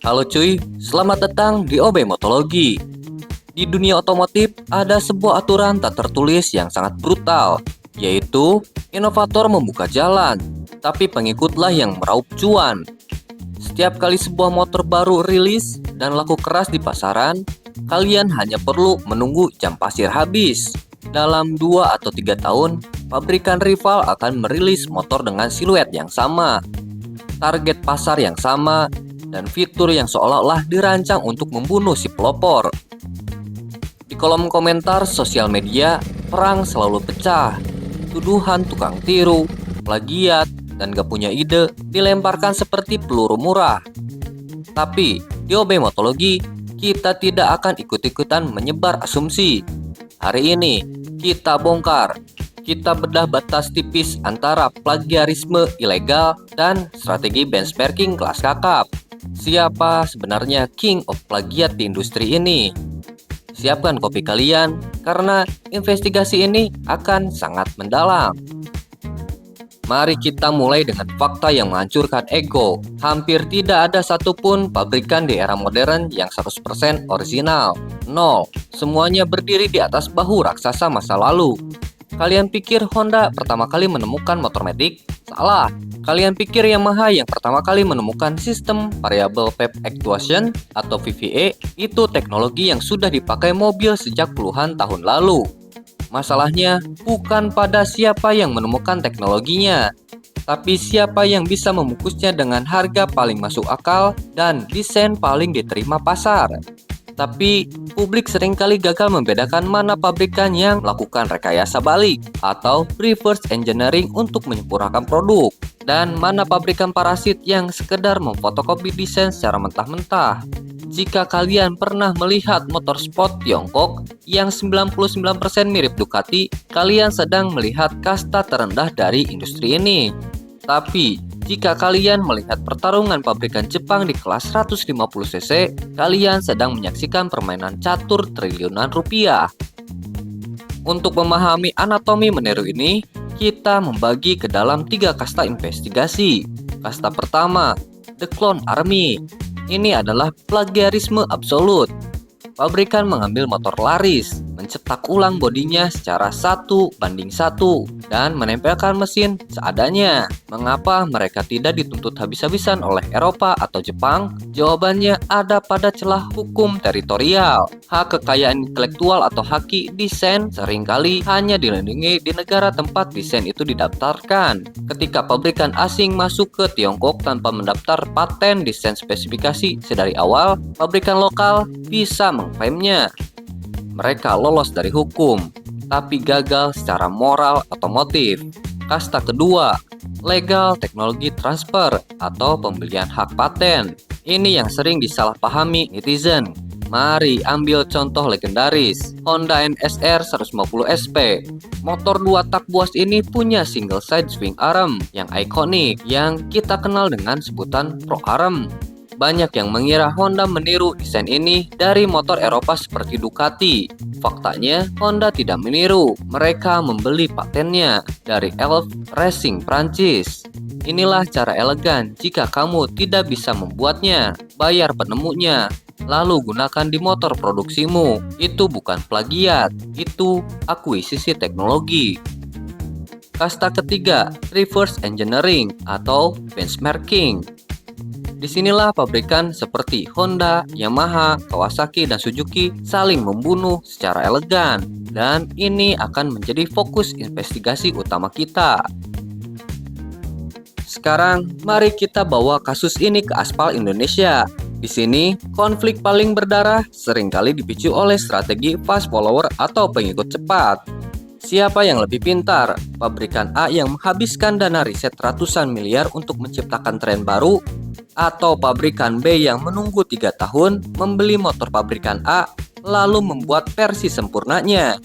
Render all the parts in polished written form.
Halo cuy, selamat datang di OB Motologi. Di dunia otomotif ada sebuah aturan tak tertulis yang sangat brutal, yaitu inovator membuka jalan, tapi pengikutlah yang meraup cuan. Setiap kali sebuah motor baru rilis dan laku keras di pasaran, kalian hanya perlu menunggu jam pasir habis. Dalam 2 atau 3 tahun, pabrikan rival akan merilis motor dengan siluet yang sama, target pasar yang sama, dan fitur yang seolah-olah dirancang untuk membunuh si pelopor. Di kolom komentar sosial media, perang selalu pecah. Tuduhan tukang tiru, plagiat, dan gak punya ide dilemparkan seperti peluru murah. Tapi di OB Motologi, kita tidak akan ikut-ikutan menyebar asumsi. Hari ini, kita bongkar. Kita bedah batas tipis antara plagiarisme ilegal dan strategi benchmarking kelas kakap. Siapa sebenarnya king of plagiat di industri ini? Siapkan kopi kalian, karena investigasi ini akan sangat mendalam. Mari kita mulai dengan fakta yang menghancurkan ego. Hampir tidak ada satupun pabrikan di era modern yang 100% original. Nol. Semuanya berdiri di atas bahu raksasa masa lalu. Kalian pikir Honda pertama kali menemukan motor matic? Salah. Kalian pikir Yamaha yang pertama kali menemukan sistem variable pep actuation atau VVA itu teknologi yang sudah dipakai mobil sejak puluhan tahun lalu. Masalahnya bukan pada siapa yang menemukan teknologinya, tapi siapa yang bisa membungkusnya dengan harga paling masuk akal dan desain paling diterima pasar. Tapi publik seringkali gagal membedakan mana pabrikan yang melakukan rekayasa balik atau reverse engineering untuk menyempurnakan produk, dan mana pabrikan parasit yang sekedar memfotokopi desain secara mentah-mentah. Jika kalian pernah melihat motor sport Tiongkok yang 99% mirip Ducati, kalian sedang melihat kasta terendah dari industri ini. Tapi, jika kalian melihat pertarungan pabrikan Jepang di kelas 150cc, kalian sedang menyaksikan permainan catur triliunan rupiah. Untuk memahami anatomi meniru ini, kita membagi ke dalam 3 kasta investigasi. Kasta pertama, The Clone Army. Ini adalah plagiarisme absolut. Pabrikan mengambil motor laris, mencetak ulang bodinya secara 1:1 dan menempelkan mesin seadanya. Mengapa mereka tidak dituntut habis-habisan oleh Eropa atau Jepang? Jawabannya ada pada celah hukum teritorial. Hak kekayaan intelektual atau haki desain seringkali hanya dilindungi di negara tempat desain itu didaftarkan. Ketika pabrikan asing masuk ke Tiongkok tanpa mendaftar paten desain spesifikasi sedari awal, pabrikan lokal bisa mengklaimnya. Mereka lolos dari hukum, tapi gagal secara moral otomotif. Kasta kedua, legal technology transfer atau pembelian hak paten. Ini yang sering disalahpahami netizen. Mari ambil contoh legendaris, Honda NSR 150 SP. Motor 2 tak buas ini punya single side swing arm yang ikonik yang kita kenal dengan sebutan Pro Arm. Banyak yang mengira Honda meniru desain ini dari motor Eropa seperti Ducati. Faktanya, Honda tidak meniru. Mereka membeli patennya dari Elf Racing Prancis. Inilah cara elegan jika kamu tidak bisa membuatnya. Bayar penemunya, lalu gunakan di motor produksimu. Itu bukan plagiat, itu akuisisi teknologi. Kasta ketiga, reverse engineering atau benchmarking. Disinilah pabrikan seperti Honda, Yamaha, Kawasaki, dan Suzuki saling membunuh secara elegan. Dan ini akan menjadi fokus investigasi utama kita. Sekarang, mari kita bawa kasus ini ke aspal Indonesia. Di sini, konflik paling berdarah seringkali dipicu oleh strategi fast follower atau pengikut cepat. Siapa yang lebih pintar? Pabrikan A yang menghabiskan dana riset ratusan miliar untuk menciptakan tren baru, atau pabrikan B yang menunggu 3 tahun membeli motor pabrikan A lalu membuat versi sempurnanya?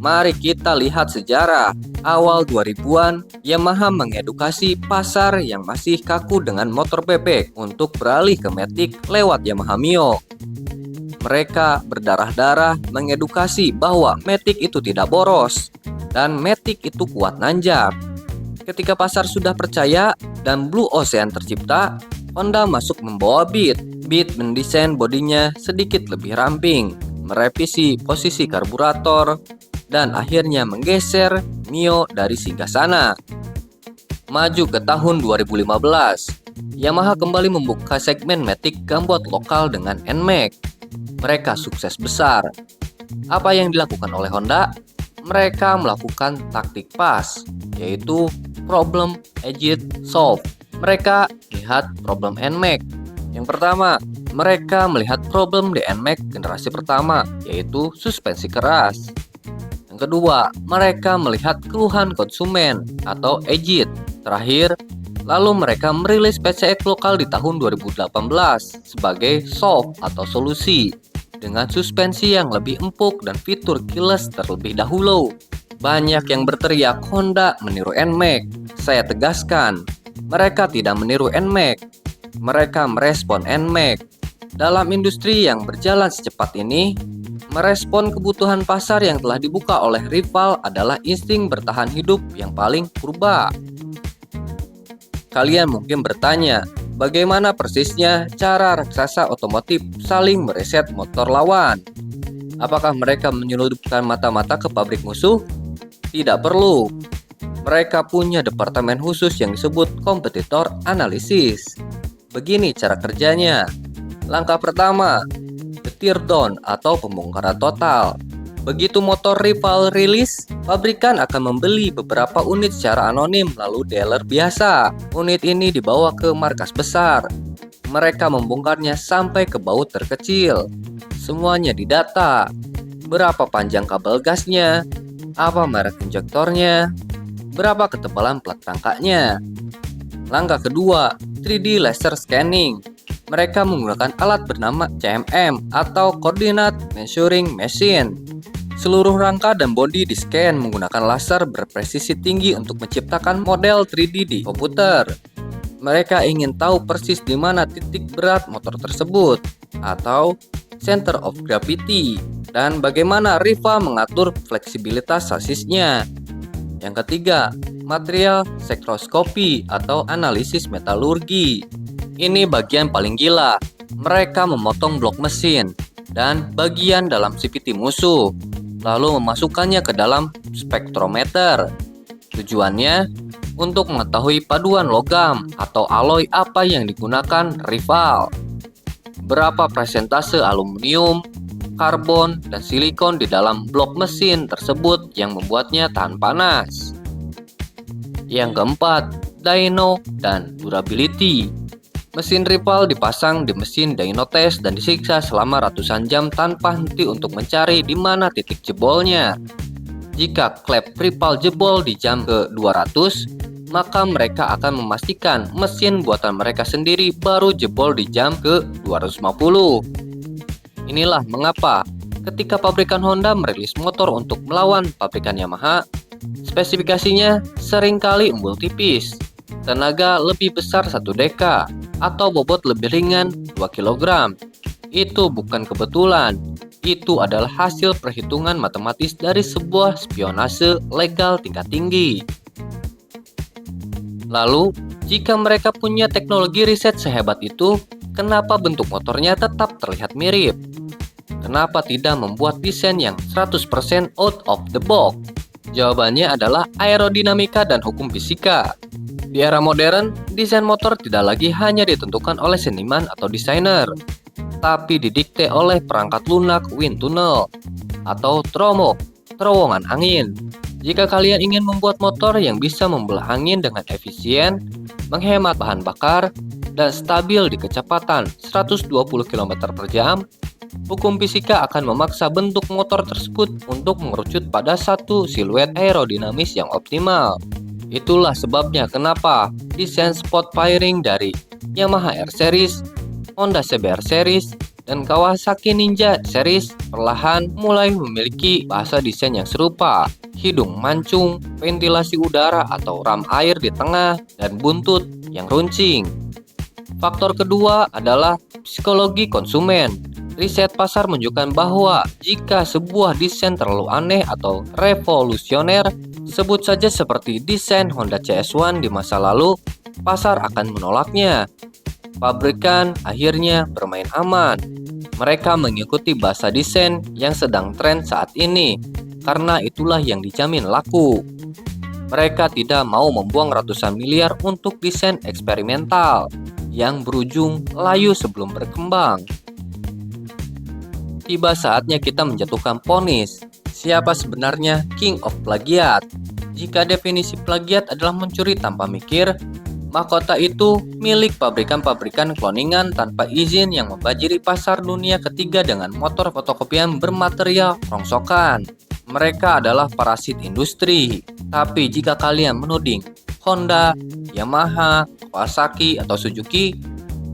Mari kita lihat sejarah. Awal 2000-an, Yamaha mengedukasi pasar yang masih kaku dengan motor bebek untuk beralih ke matic lewat Yamaha Mio. Mereka berdarah-darah mengedukasi bahwa matic itu tidak boros dan matic itu kuat nanjak. Ketika pasar sudah percaya dan Blue Ocean tercipta, Honda masuk membawa Beat. Beat mendesain bodinya sedikit lebih ramping, merevisi posisi karburator, dan akhirnya menggeser Mio dari singgasana. Maju ke tahun 2015, Yamaha kembali membuka segmen Matic gambot lokal dengan NMAX. Mereka sukses besar. Apa yang dilakukan oleh Honda? Mereka melakukan taktik PAS, yaitu Problem, Agit, Solve. Mereka lihat problem NMAX. Yang pertama, mereka melihat problem di NMAX generasi pertama, yaitu suspensi keras. Yang kedua, mereka melihat keluhan konsumen atau Agit. Terakhir, lalu mereka merilis PCX lokal di tahun 2018 sebagai Solve atau solusi dengan suspensi yang lebih empuk dan fitur keyless terlebih dahulu. Banyak yang berteriak Honda meniru NMAX. Saya tegaskan, mereka tidak meniru NMAX. Mereka merespon NMAX. Dalam industri yang berjalan secepat ini, merespon kebutuhan pasar yang telah dibuka oleh rival adalah insting bertahan hidup yang paling purba. Kalian mungkin bertanya, bagaimana persisnya cara raksasa otomotif saling mereset motor lawan? Apakah mereka menyeludupkan mata-mata ke pabrik musuh? Tidak perlu. Mereka punya departemen khusus yang disebut kompetitor analisis. Begini cara kerjanya. Langkah pertama, the teardown atau pembongkaran total. Begitu motor rival rilis, pabrikan akan membeli beberapa unit secara anonim lalu dealer biasa. Unit ini dibawa ke markas besar. Mereka membongkarnya sampai ke baut terkecil. Semuanya didata. Berapa panjang kabel gasnya? Apa merek injektornya? Berapa ketebalan plat rangkanya? Langkah kedua, 3D laser scanning. Mereka menggunakan alat bernama CMM atau Coordinate Measuring Machine. Seluruh rangka dan bodi di-scan menggunakan laser berpresisi tinggi untuk menciptakan model 3D di komputer. Mereka ingin tahu persis di mana titik berat motor tersebut atau center of gravity dan bagaimana rival mengatur fleksibilitas sasisnya. Yang ketiga, material spektroskopi atau analisis metalurgi. Ini bagian paling gila. Mereka memotong blok mesin dan bagian dalam CVT musuh, lalu memasukkannya ke dalam spektrometer. Tujuannya untuk mengetahui paduan logam atau alloy apa yang digunakan rival. Berapa persentase aluminium, karbon, dan silikon di dalam blok mesin tersebut yang membuatnya tahan panas. Yang keempat, dyno dan durability. Mesin rival dipasang di mesin dyno test dan disiksa selama ratusan jam tanpa henti untuk mencari di mana titik jebolnya. Jika klep rival jebol di jam ke-200, maka mereka akan memastikan mesin buatan mereka sendiri baru jebol di jam ke-250. Inilah mengapa ketika pabrikan Honda merilis motor untuk melawan pabrikan Yamaha, spesifikasinya seringkali embul tipis, tenaga lebih besar 1 deka, atau bobot lebih ringan 2 kg. Itu bukan kebetulan, itu adalah hasil perhitungan matematis dari sebuah spionase legal tingkat tinggi. Lalu, jika mereka punya teknologi riset sehebat itu, kenapa bentuk motornya tetap terlihat mirip? Kenapa tidak membuat desain yang 100% out of the box? Jawabannya adalah aerodinamika dan hukum fisika. Di era modern, desain motor tidak lagi hanya ditentukan oleh seniman atau desainer, tapi didikte oleh perangkat lunak wind tunnel atau terowongan angin. Jika kalian ingin membuat motor yang bisa membelah angin dengan efisien, menghemat bahan bakar, dan stabil di kecepatan 120 km per jam, hukum fisika akan memaksa bentuk motor tersebut untuk mengerucut pada satu siluet aerodinamis yang optimal. Itulah sebabnya kenapa desain spot firing dari Yamaha R Series, Honda CBR Series, dan Kawasaki Ninja Series perlahan mulai memiliki bahasa desain yang serupa. Hidung mancung, ventilasi udara atau ram air di tengah, dan buntut yang runcing. Faktor kedua adalah psikologi konsumen. Riset pasar menunjukkan bahwa jika sebuah desain terlalu aneh atau revolusioner, sebut saja seperti desain Honda CS1 di masa lalu, pasar akan menolaknya. Pabrikan akhirnya bermain aman. Mereka mengikuti bahasa desain yang sedang tren saat ini, karena itulah yang dijamin laku. Mereka tidak mau membuang ratusan miliar untuk desain eksperimental yang berujung layu sebelum berkembang. Tiba saatnya kita menjatuhkan vonis. Siapa sebenarnya King of Plagiat? Jika definisi plagiat adalah mencuri tanpa mikir, mahkota itu milik pabrikan-pabrikan cloningan tanpa izin yang membajiri pasar dunia ketiga dengan motor fotokopian bermaterial rongsokan. Mereka adalah parasit industri. Tapi jika kalian menuding Honda, Yamaha, Kawasaki, atau Suzuki,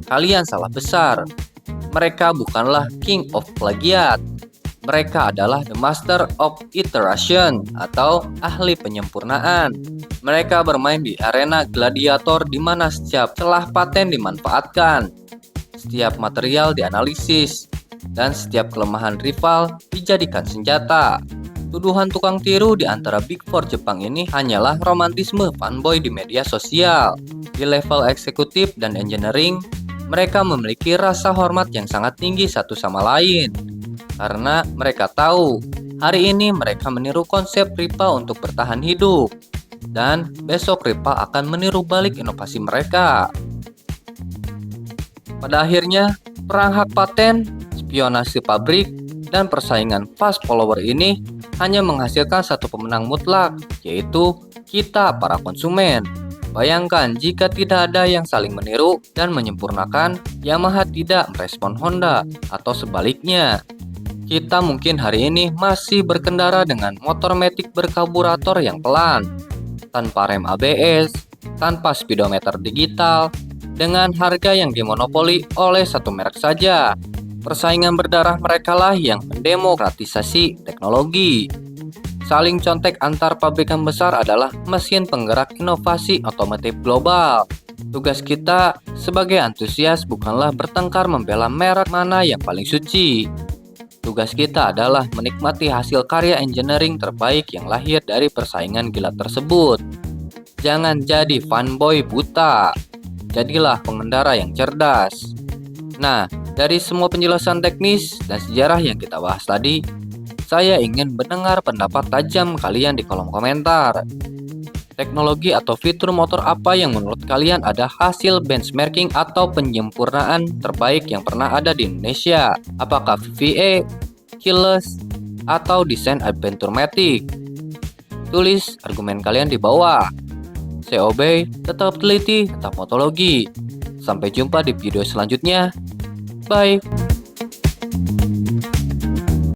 kalian salah besar. Mereka bukanlah King of Plagiat. Mereka adalah The Master of Iteration atau ahli penyempurnaan. Mereka bermain di arena gladiator di mana setiap celah paten dimanfaatkan, setiap material dianalisis, dan setiap kelemahan rival dijadikan senjata. Tuduhan tukang tiru di antara Big Four Jepang ini hanyalah romantisme fanboy di media sosial. Di level eksekutif dan engineering, mereka memiliki rasa hormat yang sangat tinggi satu sama lain. Karena mereka tahu, hari ini mereka meniru konsep Ripa untuk bertahan hidup. Dan besok Ripa akan meniru balik inovasi mereka. Pada akhirnya, perang hak paten, spionase pabrik, dan persaingan fast follower ini hanya menghasilkan satu pemenang mutlak, yaitu kita para konsumen. Bayangkan jika tidak ada yang saling meniru dan menyempurnakan, Yamaha tidak merespon Honda, atau sebaliknya. Kita mungkin hari ini masih berkendara dengan motor matic berkarburator yang pelan, tanpa rem ABS, tanpa speedometer digital, dengan harga yang dimonopoli oleh satu merek saja. Persaingan berdarah merekalah yang mendemokratisasi teknologi. Saling contek antar pabrikan besar adalah mesin penggerak inovasi otomotif global. Tugas kita sebagai antusias bukanlah bertengkar membela merek mana yang paling suci. Tugas kita adalah menikmati hasil karya engineering terbaik yang lahir dari persaingan gila tersebut. Jangan jadi fanboy buta. Jadilah pengendara yang cerdas. Nah, dari semua penjelasan teknis dan sejarah yang kita bahas tadi, saya ingin mendengar pendapat tajam kalian di kolom komentar. Teknologi atau fitur motor apa yang menurut kalian ada hasil benchmarking atau penyempurnaan terbaik yang pernah ada di Indonesia? Apakah VVA, Keyless, atau desain Adventure Matic? Tulis argumen kalian di bawah. Saya Obey, tetap teliti, tetap motologi. Sampai jumpa di video selanjutnya. Bye!